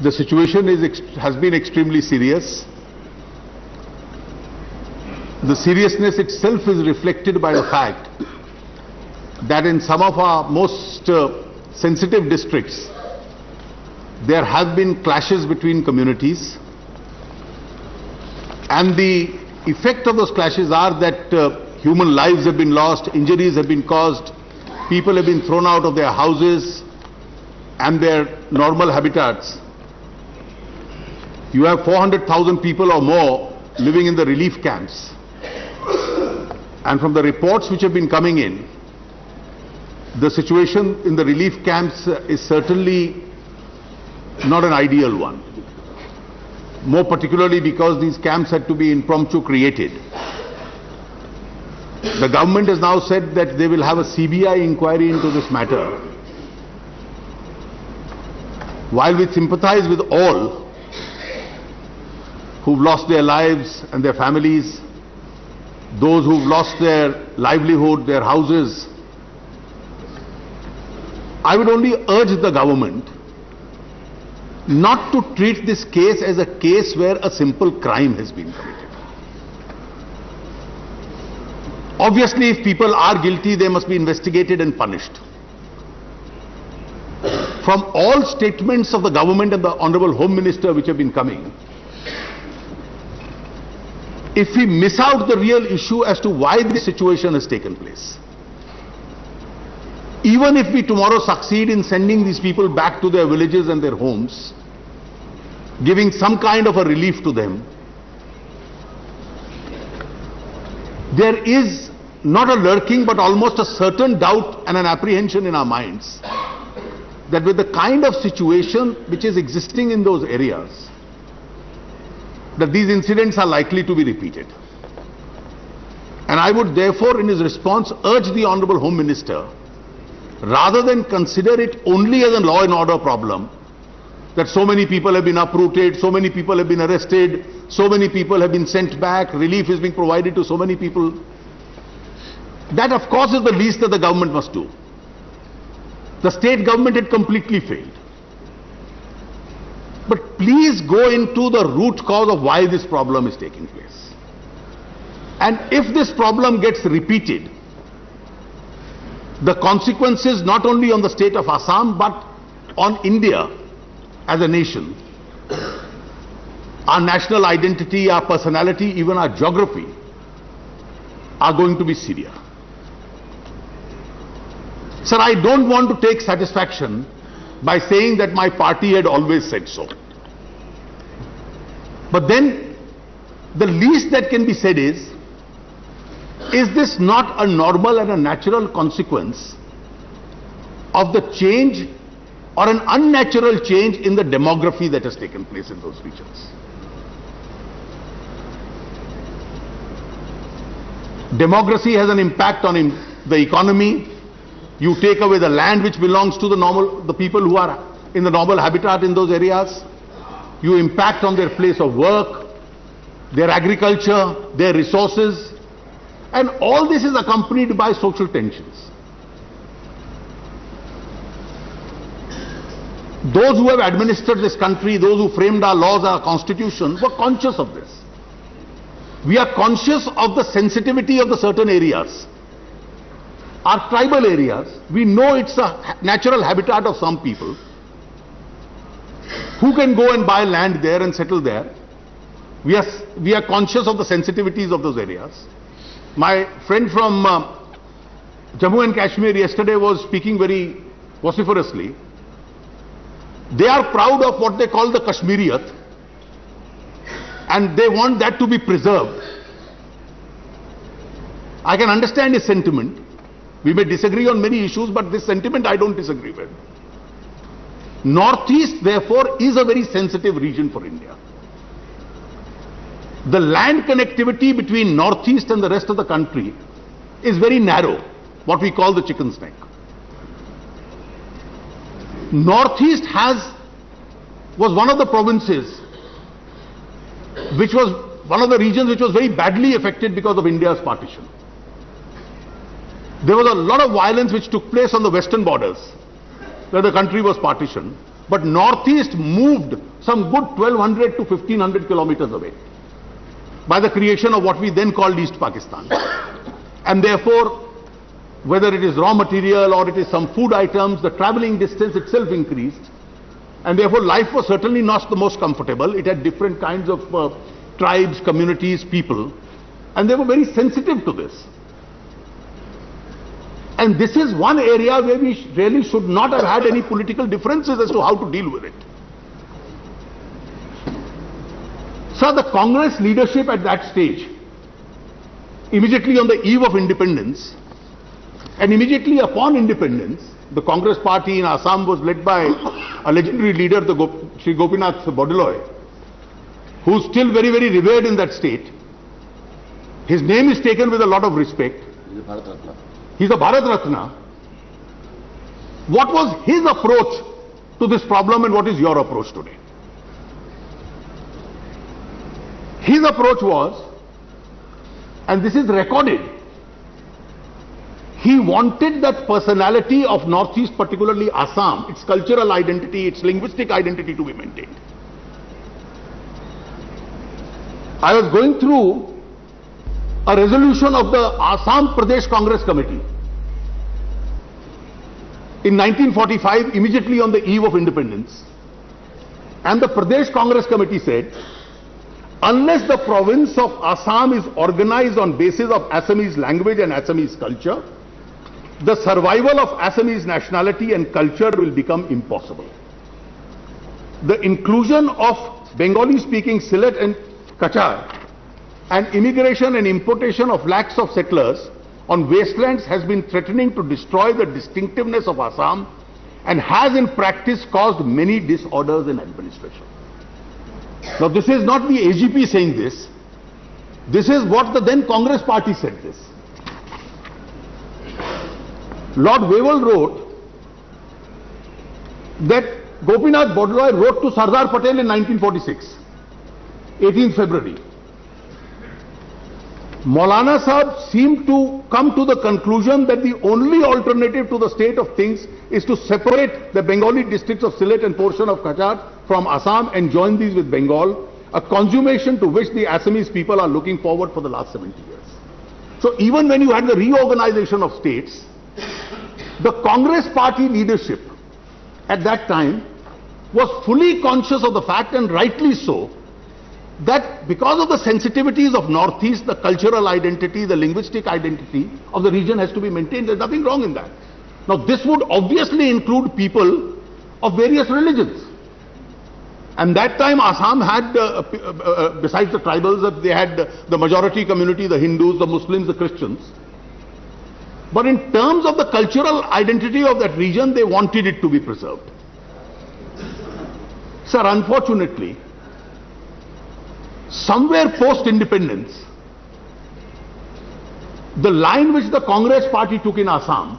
The situation has been extremely serious. The seriousness itself is reflected by the fact that in some of our most sensitive districts, there have been clashes between communities, and the effect of those clashes are that human lives have been lost, injuries have been caused, people have been thrown out of their houses and their normal habitats. You have 400,000 people or more living in the relief camps. And from the reports which have been coming in, the situation in the relief camps is certainly not an ideal one. More particularly because these camps had to be impromptu created. The government has now said that they will have a CBI inquiry into this matter. While we sympathize with all who've lost their lives and their families, those who've lost their livelihood, their houses, I would only urge the government not to treat this case as a case where a simple crime has been committed. Obviously, if people are guilty, they must be investigated and punished. From all statements of the government and the Honorable Home Minister which have been coming, if we miss out the real issue as to why this situation has taken place, even if we tomorrow succeed in sending these people back to their villages and their homes, giving some kind of a relief to them, there is not a lurking but almost a certain doubt and an apprehension in our minds that with the kind of situation which is existing in those areas, that these incidents are likely to be repeated. And I would therefore, in his response, urge the Honorable Home Minister, rather than consider it only as a law and order problem, that so many people have been uprooted, so many people have been arrested, so many people have been sent back, relief is being provided to so many people. That, of course, is the least that the government must do. The state government had completely failed. But please go into the root cause of why this problem is taking place. And if this problem gets repeated, the consequences not only on the state of Assam but on India as a nation, our national identity, our personality, even our geography are going to be severe. Sir, I don't want to take satisfaction by saying that my party had always said so. But then the least that can be said is this not a normal and a natural consequence of the change or an unnatural change in the demography that has taken place in those regions? Demography has an impact on the economy. You take away the land which belongs to the people who are in the normal habitat in those areas. You impact on their place of work, their agriculture, their resources, and all this is accompanied by social tensions. Those who have administered this country, those who framed our laws, our constitution, were conscious of this. We are conscious of the sensitivity of the certain areas. Our tribal areas, we know it's a natural habitat of some people who can go and buy land there and settle there. We are conscious of the sensitivities of those areas. My friend from Jammu and Kashmir yesterday was speaking very vociferously. They are proud of what they call the Kashmiriyat, and they want that to be preserved. I can understand his sentiment. We may disagree on many issues, but this sentiment I don't disagree with. Northeast, therefore, is a very sensitive region for India. The land connectivity between Northeast and the rest of the country is very narrow, what we call the chicken's neck. Northeast was one of the provinces, which was one of the regions which was very badly affected because of India's partition. There was a lot of violence which took place on the western borders, where the country was partitioned. But Northeast moved some good 1200 to 1500 kilometers away by the creation of what we then called East Pakistan. And therefore, whether it is raw material or it is some food items, the traveling distance itself increased. And therefore, life was certainly not the most comfortable. It had different kinds of tribes, communities, people. And they were very sensitive to this. And this is one area where we really should not have had any political differences as to how to deal with it. So the Congress leadership at that stage, immediately on the eve of independence, and immediately upon independence, the Congress party in Assam was led by a legendary leader, Sri Gopinath Bordoloi, who is still very, very revered in that state. His name is taken with a lot of respect. He's a Bharat Ratna. What was his approach to this problem and what is your approach today? His approach was, and this is recorded, he wanted that personality of Northeast, particularly Assam, its cultural identity, its linguistic identity to be maintained. I was going through a resolution of the Assam Pradesh Congress Committee in 1945, immediately on the eve of independence. And the Pradesh Congress Committee said, unless the province of Assam is organized on basis of Assamese language and Assamese culture, the survival of Assamese nationality and culture will become impossible. The inclusion of Bengali-speaking Sylhet and Kachar and immigration and importation of lakhs of settlers on wastelands has been threatening to destroy the distinctiveness of Assam and has in practice caused many disorders in administration. Now this is not the AGP saying this. This is what the then Congress party said this. Lord Wavell wrote that Gopinath Bordoloi wrote to Sardar Patel in 1946, 18th February. Maulana Sahib seemed to come to the conclusion that the only alternative to the state of things is to separate the Bengali districts of Sylhet and portion of Kachar from Assam and join these with Bengal, a consummation to which the Assamese people are looking forward for the last 70 years. So even when you had the reorganization of states, the Congress party leadership at that time was fully conscious of the fact, and rightly so, that because of the sensitivities of Northeast, the cultural identity, the linguistic identity of the region has to be maintained. There's nothing wrong in that. Now this would obviously include people of various religions. And that time Assam had, besides the tribals, they had the majority community, the Hindus, the Muslims, the Christians. But in terms of the cultural identity of that region, they wanted it to be preserved. Sir, unfortunately, somewhere post-independence, the line which the Congress party took in Assam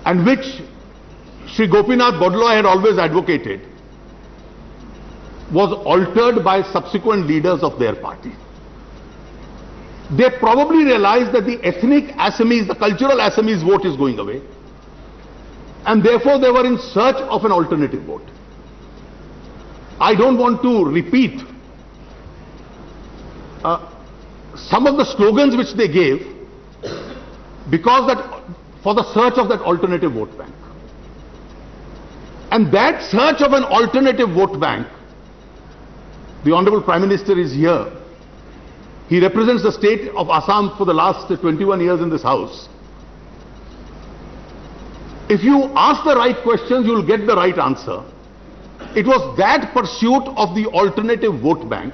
and which Sri Gopinath Bordoloi had always advocated was altered by subsequent leaders of their party. They probably realized that the ethnic Assamese, the cultural Assamese vote is going away, and therefore they were in search of an alternative vote. I don't want to repeat some of the slogans which they gave because that for the search of that alternative vote bank. And that search of an alternative vote bank, the Honorable Prime Minister is here. He represents the state of Assam for the last 21 years in this house. If you ask the right questions, you will get the right answer. It was that pursuit of the alternative vote bank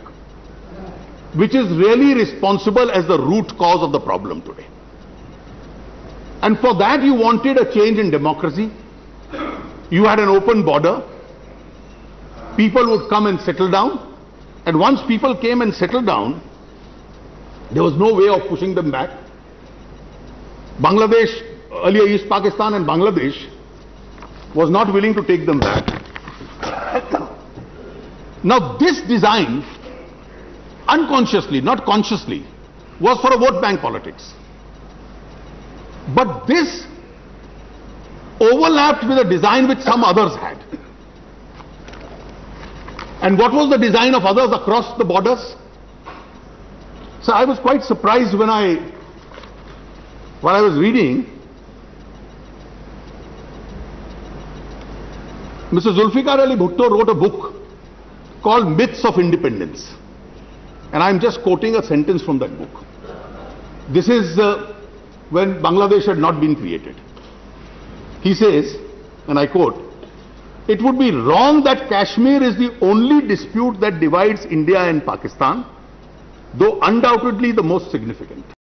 which is really responsible as the root cause of the problem today. And for that you wanted a change in democracy. You had an open border. People would come and settle down. And once people came and settled down, there was no way of pushing them back. Bangladesh, earlier East Pakistan and Bangladesh, was not willing to take them back. Now this design, unconsciously, not consciously, was for a vote bank politics. But this overlapped with a design which some others had. And what was the design of others across the borders? So I was quite surprised while I was reading. Mr. Zulfikar Ali Bhutto wrote a book called Myths of Independence. And I'm just quoting a sentence from that book. This is when Bangladesh had not been created. He says, and I quote, "It would be wrong that Kashmir is the only dispute that divides India and Pakistan, though undoubtedly the most significant.